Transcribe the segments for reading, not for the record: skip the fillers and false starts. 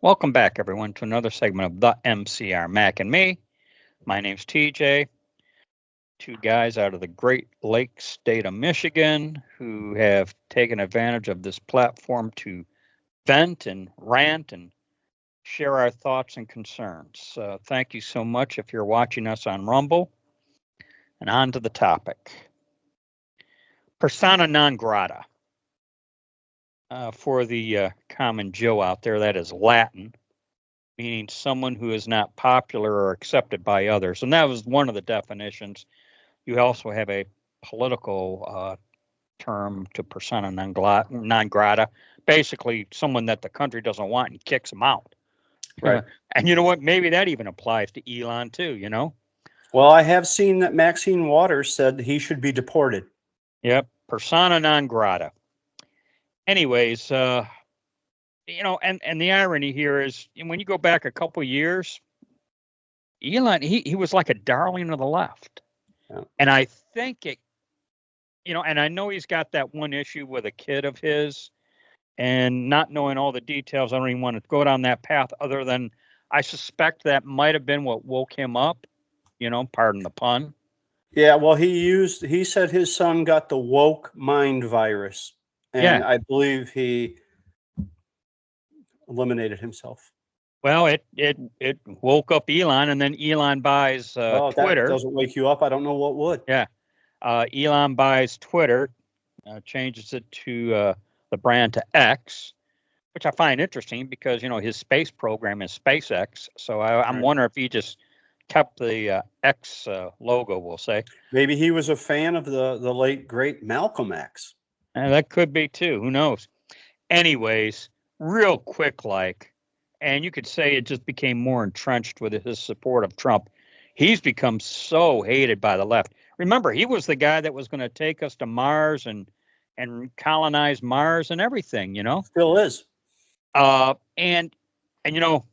Welcome back, everyone, to another segment of the MCR Mac and Me. My name's TJ, two guys out of the Great Lakes state of Michigan who have taken advantage of this platform to vent and rant and share our thoughts and concerns. Thank you so much if you're watching us on Rumble. And on to the topic. Persona non grata. For the common Joe out there, that is Latin, meaning someone who is not popular or accepted by others. And that was one of the definitions. You also have a political term to persona non grata, basically someone that the country doesn't want and kicks them out. Right. And you know what? Maybe that even applies to Elon too, you know? Well, I have seen that Maxine Waters said he should be deported. Yep. Persona non grata. Anyways, and the irony here is when you go back a couple years, Elon, he was like a darling of the left. Yeah. And I think and I know he's got that one issue with a kid of his, and not knowing all the details, I don't even want to go down that path other than I suspect that might have been what woke him up, pardon the pun. Yeah, well, he said his son got the woke mind virus, and Yeah. I believe he eliminated himself. Well, it woke up Elon, and then Elon buys Oh, if that Twitter. doesn't wake you up, I don't know what would. Yeah. Elon buys Twitter, changes it to the brand to X, which I find interesting because his space program is SpaceX. So I'm Right. wondering if he just kept the X logo, we'll say. Maybe he was a fan of the late great Malcolm X. And that could be too. Who knows? Anyways, real quick, and you could say it just became more entrenched with his support of Trump. He's become so hated by the left. Remember, he was the guy that was going to take us to Mars and colonize Mars and everything, Still is. And the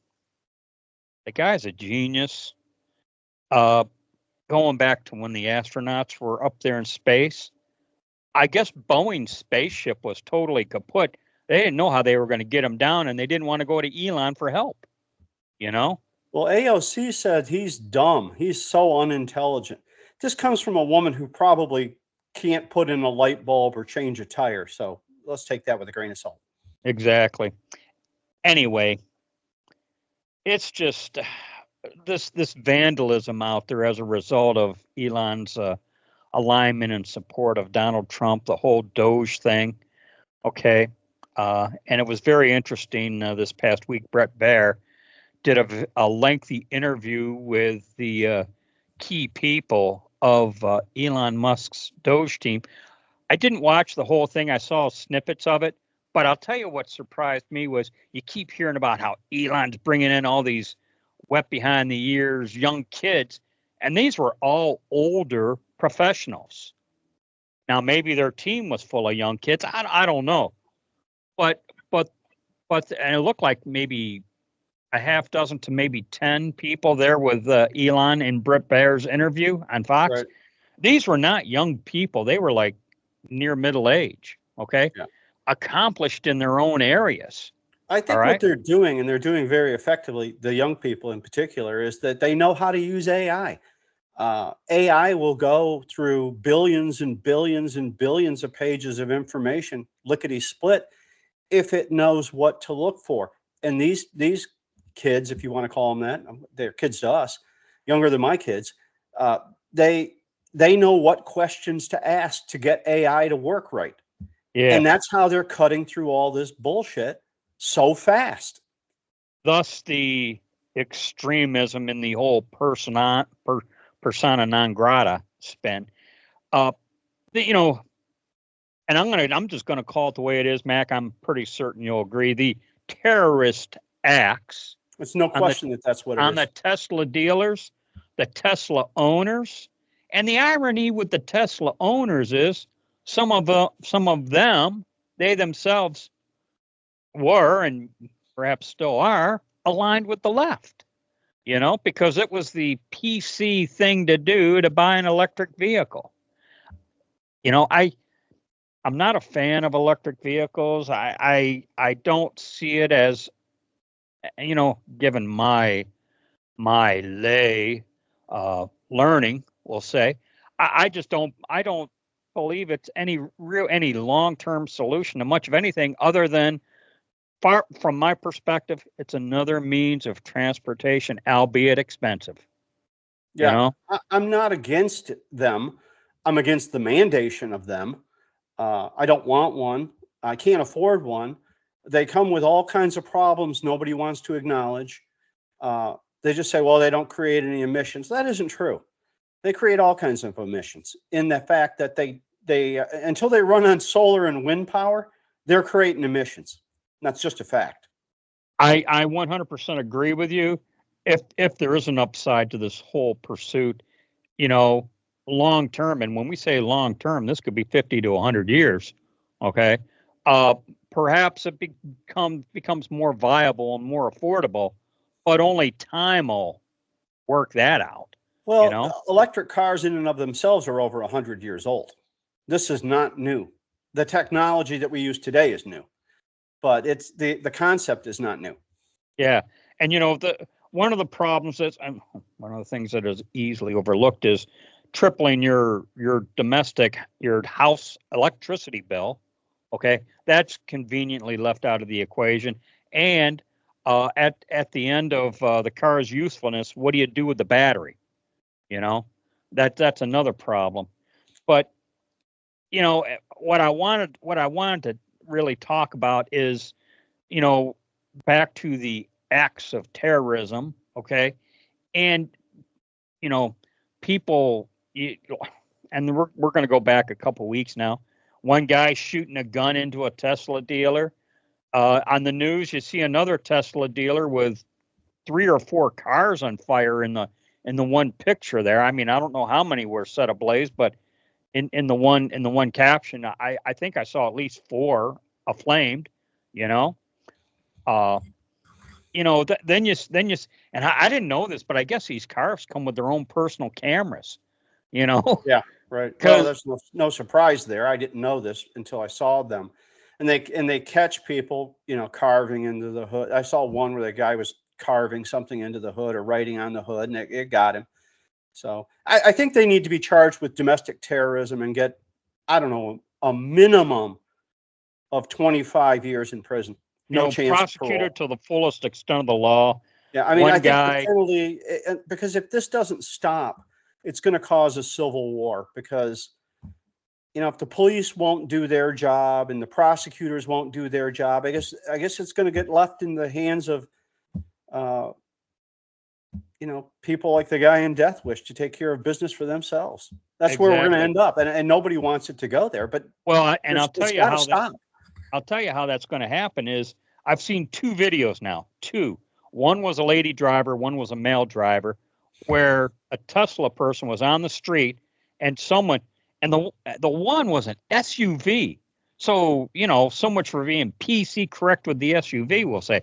guy's a genius. Going back to when the astronauts were up there in space, I guess Boeing's spaceship was totally kaput. They didn't know how they were going to get him down, and they didn't want to go to Elon for help. Well, AOC said he's dumb. He's so unintelligent. This comes from a woman who probably can't put in a light bulb or change a tire. So let's take that with a grain of salt. Exactly. Anyway, it's just this vandalism out there as a result of Elon's alignment and support of Donald Trump, the whole Doge thing. Okay. And it was very interesting this past week. Brett Baer did a lengthy interview with the key people of Elon Musk's Doge team. I didn't watch the whole thing. I saw snippets of it. But I'll tell you what surprised me was you keep hearing about how Elon's bringing in all these wet behind the ears young kids. And these were all older professionals. Now, maybe their team was full of young kids. I don't know. But, and it looked like maybe a half dozen to maybe 10 people there with Elon in Brett Baer's interview on Fox. Right. These were not young people. They were like near middle age, okay? Yeah. Accomplished in their own areas. I think what they're doing, and they're doing very effectively, the young people in particular, is that they know how to use AI. AI will go through billions and billions and billions of pages of information, lickety split, if it knows what to look for. And these kids, if you want to call them that, they're kids to us, younger than my kids. They know what questions to ask to get AI to work right. Yeah. And that's how they're cutting through all this bullshit so fast. Thus, the extremism in the whole persona non grata spin. And I'm just gonna call it the way it is, Mac. I'm pretty certain you'll agree. The terrorist acts. It's no question that's what it is. On the Tesla dealers, the Tesla owners, and the irony with the Tesla owners is some of them, they themselves were and perhaps still are aligned with the left, because it was the PC thing to do to buy an electric vehicle. I'm not a fan of electric vehicles. I don't see it as given my lay learning, we'll say, I just don't believe it's any long-term solution to much of anything other than, far from my perspective, it's another means of transportation, albeit expensive. You Yeah, know, I'm not against them. I'm against the mandation of them. I don't want one. I can't afford one. They come with all kinds of problems nobody wants to acknowledge. They just say, well, they don't create any emissions. That isn't true. They create all kinds of emissions in the fact that they until they run on solar and wind power, they're creating emissions. That's just a fact. I 100% agree with you. If there is an upside to this whole pursuit, you know, long term, and when we say long term, this could be 50 to 100 years. Okay, uh, perhaps it becomes more viable and more affordable, but only time will work that out. You Well, know, electric cars in and of themselves are over 100 years old. This is not new. The technology that we use today is new, but it's the concept is not new. yeah, and the one of the problems is, one of the things that is easily overlooked is tripling your house electricity bill. Okay, that's conveniently left out of the equation. And at the end of the car's usefulness, what do you do with the battery? You know, that's another problem. But what I wanted to really talk about is, you know back to the acts of terrorism. Okay, and you know people and we're going to go back a couple weeks now. One guy shooting a gun into a Tesla dealer. On the news, you see another Tesla dealer with three or four cars on fire in the one picture there. I mean, I don't know how many were set ablaze, but in the one caption, I think I saw at least four aflamed. You know, uh, then you and I didn't know this, but I guess these cars come with their own personal cameras. You know, Yeah, right. Well, because there's no surprise there. I didn't know this until I saw them, and they catch people, carving into the hood. I saw one where the guy was carving something into the hood or writing on the hood, and it got him. So I think they need to be charged with domestic terrorism and get, I don't know, a minimum of 25 years in prison. No chance of prosecuted parole. to the fullest extent of the law. Yeah, I mean, I One think the guy, penalty, because if this doesn't stop, it's going to cause a civil war. Because if the police won't do their job and the prosecutors won't do their job, I guess it's going to get left in the hands of uh, people like the guy in Death Wish to take care of business for themselves. That's where we're going to exactly. end up, and nobody wants it to go there. But Well, and it's got to stop. I'll tell you how that's going to happen is I've seen two videos now. Two. One was a lady driver, one was a male driver, where a Tesla person was on the street and someone and the one was an SUV. So, so much for being PC correct with the SUV, we'll say.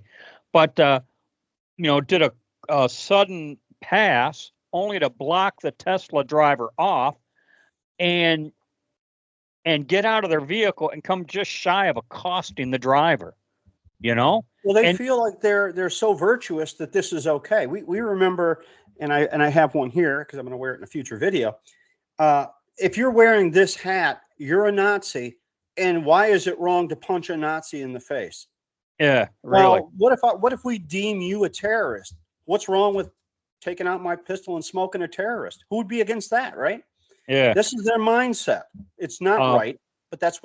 But did a sudden pass only to block the Tesla driver off and get out of their vehicle and come just shy of accosting the driver, you know? Well, they And feel like they're so virtuous that this is okay. We remember, and I have one here because I'm going to wear it in a future video. If you're wearing this hat, you're a Nazi, and why is it wrong to punch a Nazi in the face? yeah, really. Well, what if we deem you a terrorist? What's wrong with taking out my pistol and smoking a terrorist? Who would be against that, right? Yeah. This is their mindset. It's not Uh, right, but that's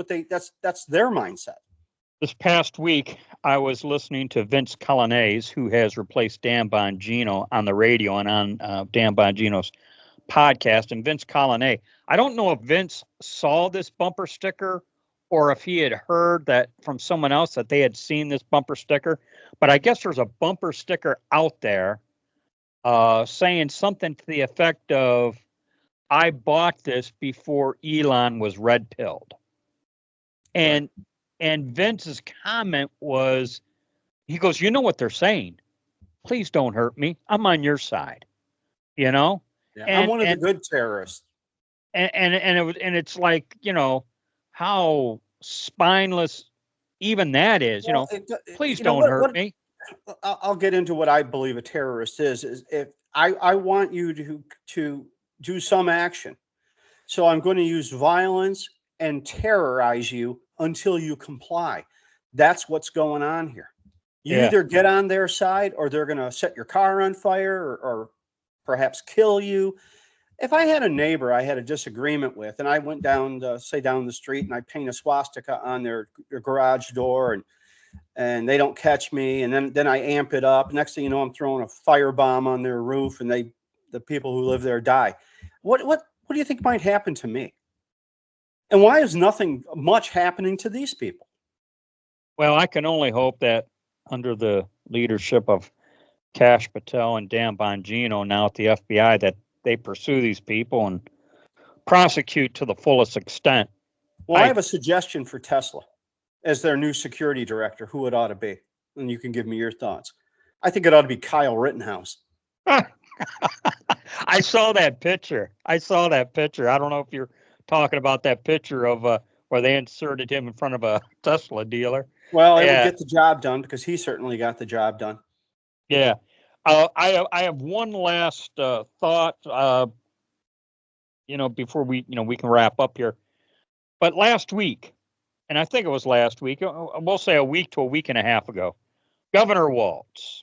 their mindset. this past week, I was listening to Vince Colonnese, who has replaced Dan Bongino on the radio and on Dan Bongino's podcast. And Vince Colonnese, I don't know if Vince saw this bumper sticker or if he had heard that from someone else that they had seen this bumper sticker, but I guess there's a bumper sticker out there saying something to the effect of, I bought this before Elon was red pilled. Right. And Vince's comment was, he goes, you know what they're saying? Please don't hurt me. I'm on your side, you know? Yeah, I'm And one of the good terrorists. it's like, how spineless even that is, Well, please you know don't what? hurt me. I'll get into what I believe a terrorist is if I want you to do some action. So I'm going to use violence and terrorize you until you comply. That's what's going on here. You Yeah. either get on their side or they're going to set your car on fire or perhaps kill you. If I had a neighbor I had a disagreement with and I went down, say, down the street and I paint a swastika on their garage door and they don't catch me, and then I amp it up. Next thing you know, I'm throwing a firebomb on their roof, and the people who live there die. What do you think might happen to me? And why is nothing much happening to these people? Well, I can only hope that under the leadership of Kash Patel and Dan Bongino now at the FBI that they pursue these people and prosecute to the fullest extent. Well, I have a suggestion for Tesla as their new security director, who it ought to be. And you can give me your thoughts. I think it ought to be Kyle Rittenhouse. I saw that picture. I don't know if you're talking about that picture of where they inserted him in front of a Tesla dealer. Well, it would get the job done because he certainly got the job done. Yeah. I have one last thought, before we can wrap up here. But last week, and I think it was last week, we'll say a week to a week and a half ago, Governor Walz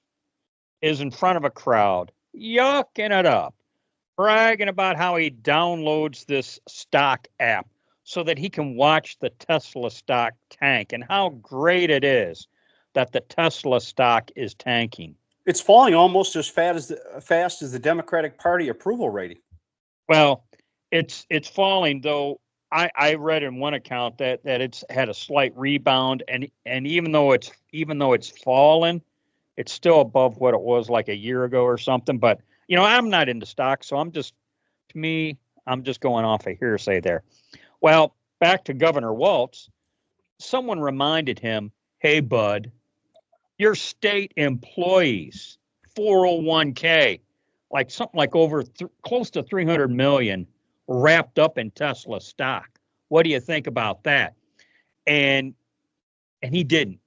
is in front of a crowd, yucking it up, bragging about how he downloads this stock app so that he can watch the Tesla stock tank and how great it is that the Tesla stock is tanking. It's falling almost as fast as the Democratic Party approval rating. Well, it's falling, though. I read in one account that it's had a slight rebound, and even though it's fallen, it's still above what it was like a year ago or something. But I'm not into stocks, so I'm just going off a hearsay there. Well, back to Governor Walz. Someone reminded him, "Hey, bud, your state employees 401k, like something like over close to 300 million wrapped up in Tesla stock. What do you think about that?" And he didn't.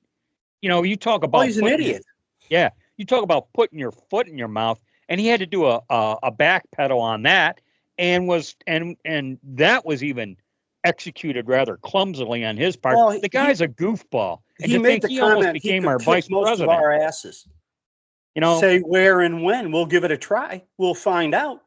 You talk about he's an idiot. You talk about putting your foot in your mouth, and he had to do a back pedal on that, and that was even executed rather clumsily on his part. Well, the guy's a goofball. And he made the he comment almost became our vice most president. Of our asses. Say where and when. We'll give it a try. We'll find out.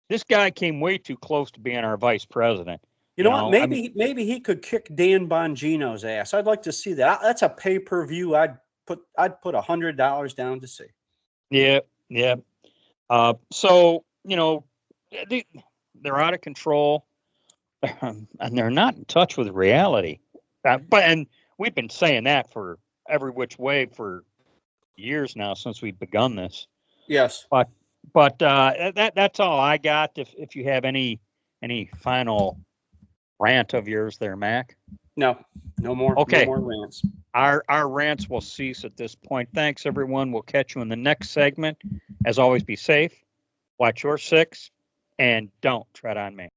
This guy came way too close to being our vice president. You know what? Maybe he could kick Dan Bongino's ass. I'd like to see that. That's a pay-per-view. I'd put $100 down to see. Yeah. So they're out of control, and they're not in touch with reality. And we've been saying that for every which way for years now since we've begun this. Yes. But that's all I got. If you have any final rant of yours there, Mac? No more. Okay. No more rants. Our rants will cease at this point. Thanks, everyone. We'll catch you in the next segment. As always, be safe, watch your six, and don't tread on me.